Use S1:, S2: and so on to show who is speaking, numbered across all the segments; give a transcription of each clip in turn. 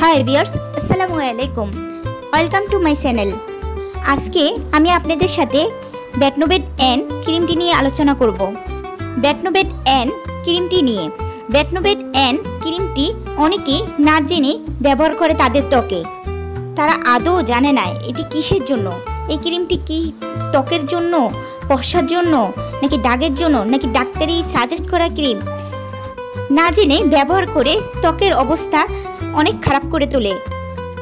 S1: Hi viewers, আসসালামু আলাইকুম। Welcome to my channel. আজকে আমি আপনাদের সাথে ব্যাটনোভেট এন ক্রিমটি নিয়ে আলোচনা করব। ব্যাটনোভেট এন ক্রিমটি নিয়ে ব্যাটনোভেট এন ক্রিমটি অনেকেই না জেনে ব্যবহার করে তাদের ত্বকে। তারা আদৌ জানে না এটি কিসের জন্য। এই ক্রিমটি কি ত্বকের জন্য, পশার জন্য, নাকি দাগের জন্য, নাকি ডাক্তারি সাজেস্ট করা ক্রিম, না জেনে ব্যবহার করে ত্বকের অবস্থা অনেক খারাপ করে তোলে।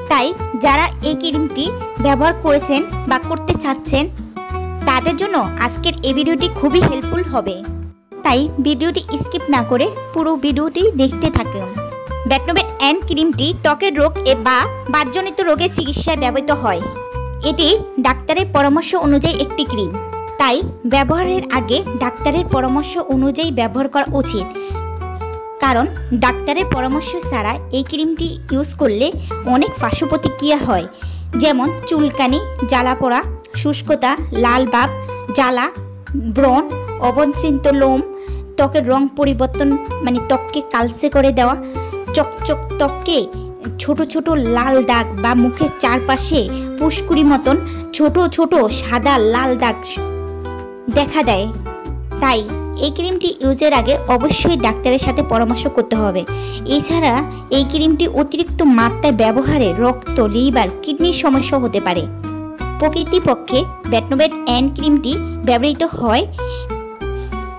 S1: তাই যারা এই ক্রিমটি ব্যবহার করেছেন বা করতে চাচ্ছেন তাদের জন্য আজকের এই ভিডিওটি খুবই হেল্পফুল হবে। তাই ভিডিওটি স্কিপ না করে পুরো ভিডিওটি দেখতে থাকুন। ব্যাটনোভেট এন ক্রিমটি ত্বকের রোগ বা বাতজনিত রোগের চিকিৎসায় ব্যবহৃত হয়। এটি ডাক্তারের পরামর্শ অনুযায়ী একটি ক্রিম, তাই ব্যবহারের আগে ডাক্তারের পরামর্শ অনুযায়ী ব্যবহার করা উচিত। কারণ ডাক্তারের পরামর্শ ছাড়া এই ক্রিমটি ইউজ করলে অনেক পার্শ্ব প্রতিক্রিয়া হয়, যেমন চুলকানি, জ্বালা পোড়া, শুষ্কতা, লাল ভাব, জ্বালা, ব্রণ, অবাঞ্ছিত লোম, ত্বকের রং পরিবর্তন মানে ত্বককে কালচে করে দেওয়া, চকচক ত্বকে ছোট ছোট লাল দাগ বা মুখের চারপাশে পুষ্কুরি মতন ছোট ছোট সাদা লাল দাগ দেখা দেয়। তাই এই ক্রিমটি ইউজের আগে অবশ্যই ডাক্তারের সাথে পরামর্শ করতে হবে। এছাড়া এই ক্রিমটি অতিরিক্ত মাত্রায় ব্যবহারে রক্ত, লিভার, কিডনির সমস্যা হতে পারে। প্রকৃতপক্ষে ব্যাটনোভেট এন ক্রিমটি ব্যবহৃত হয়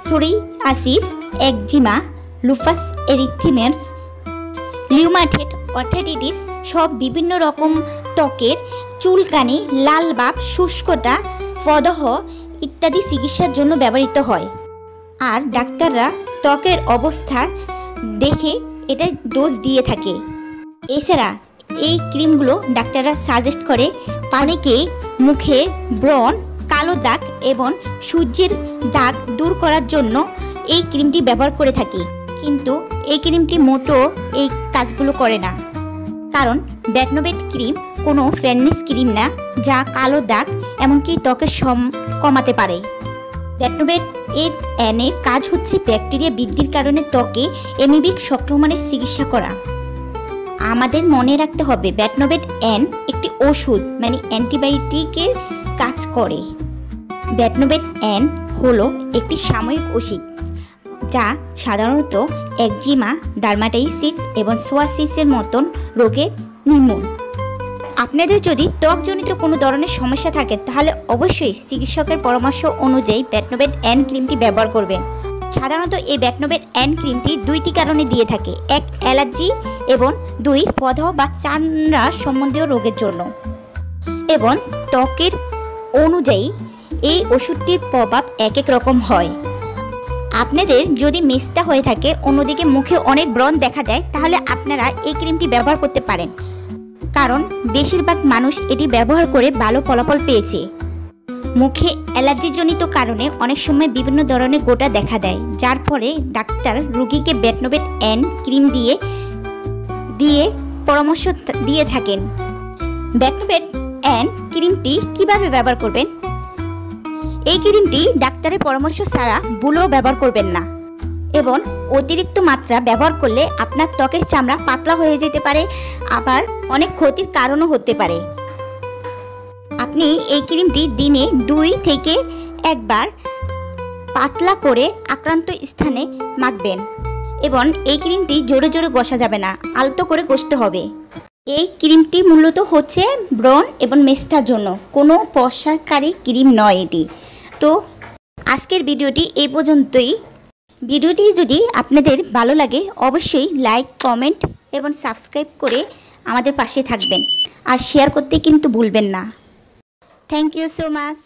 S1: psoriasis, eczema, lupus erythematosus, rheumatoid arthritis সব বিভিন্ন রকম ত্বকের চুলকানি, লাল ভাব, শুষ্কতা, প্রদাহ ইত্যাদি চিকিৎসার জন্য ব্যবহৃত হয়। আর ডাক্তাররা ত্বকের অবস্থা দেখে এটা ডোজ দিয়ে থাকে। এছাড়া এই ক্রিমগুলো ডাক্তাররা সাজেস্ট করে অনেকে মুখে ব্রণ, কালো দাগ এবং সূর্যের দাগ দূর করার জন্য এই ক্রিমটি ব্যবহার করে থাকি। কিন্তু এই ক্রিমটি মোটেও এই কাজগুলো করে না। কারণ ব্যাটনোভেট ক্রিম কোনো ফেয়ারনেস ক্রিম না যা কালো দাগ এমনকি ত্বকের কমাতে পারে। ব্যাটনোভেট এনের কাজ হচ্ছে ব্যাকটেরিয়া বৃদ্ধির কারণে ত্বকে অ্যামিবিক সংক্রমণের চিকিৎসা করা। আমাদের মনে রাখতে হবে ব্যাটনোভেট এন একটি ওষুধ মানে অ্যান্টিবায়োটিকের কাজ করে। ব্যাটনোভেট এন হলো একটি সাময়িক ওষুধ যা সাধারণত একজিমা, ডার্মাটাইটিস এবং সোয়াসিসের মতন রোগের নির্মূল। আপনাদের যদি ত্বকজনিত কোনো ধরনের সমস্যা থাকে তাহলে অবশ্যই চিকিৎসকের পরামর্শ অনুযায়ী ব্যাটনোভেট এন ক্রিমটি ব্যবহার করবেন। সাধারণত এই ব্যাটনোভেট এন ক্রিমটি দুইটি কারণে দিয়ে থাকে, এক অ্যালার্জি এবং দুই প্রদাহ বা চামড়া সম্বন্ধীয় রোগের জন্য। এবং ত্বকের অনুযায়ী এই ওষুধটির প্রভাব এক এক রকম হয়। আপনাদের যদি মেস্তা হয়ে থাকে, অন্যদিকে মুখে অনেক ব্রণ দেখা দেয়, তাহলে আপনারা এই ক্রিমটি ব্যবহার করতে পারেন। কারণ বেশিরভাগ মানুষ এটি ব্যবহার করে ভালো ফলাফল পেয়েছে। মুখে অ্যালার্জিজনিত কারণে অনেক সময় বিভিন্ন ধরনের গোটা দেখা দেয়, যার ফলে ডাক্তার রোগীকে ব্যাটনোভেট এন ক্রিম দিয়ে পরামর্শ দিয়ে থাকেন। ব্যাটনোভেট এন ক্রিমটি কিভাবে ব্যবহার করবেন? এই ক্রিমটি ডাক্তারের পরামর্শ ছাড়া ভুলেও ব্যবহার করবেন না। এবং অতিরিক্ত মাত্রা ব্যবহার করলে আপনার ত্বকের চামড়া পাতলা হয়ে যেতে পারে, আবার অনেক ক্ষতির কারণও হতে পারে। আপনি এই ক্রিমটি দিনে 2 থেকে 1 বার পাতলা করে আক্রান্ত স্থানে মাখবেন। এবং এই ক্রিমটি জোরে জোরে ঘষা যাবে না, আলতো করে ঘষতে হবে। এই ক্রিমটি মূলত হচ্ছে ব্রণ এবং মেস্তার জন্য, কোনো প্রসারকারী ক্রিম নয় এটি। তো আজকের ভিডিওটি এই পর্যন্তই। ভিডিওটি যদি আপনাদের ভালো লাগে অবশ্যই লাইক, কমেন্ট এবং সাবস্ক্রাইব করে আমাদের পাশে থাকবেন। আর শেয়ার করতে কিন্তু ভুলবেন না। Thank you so much.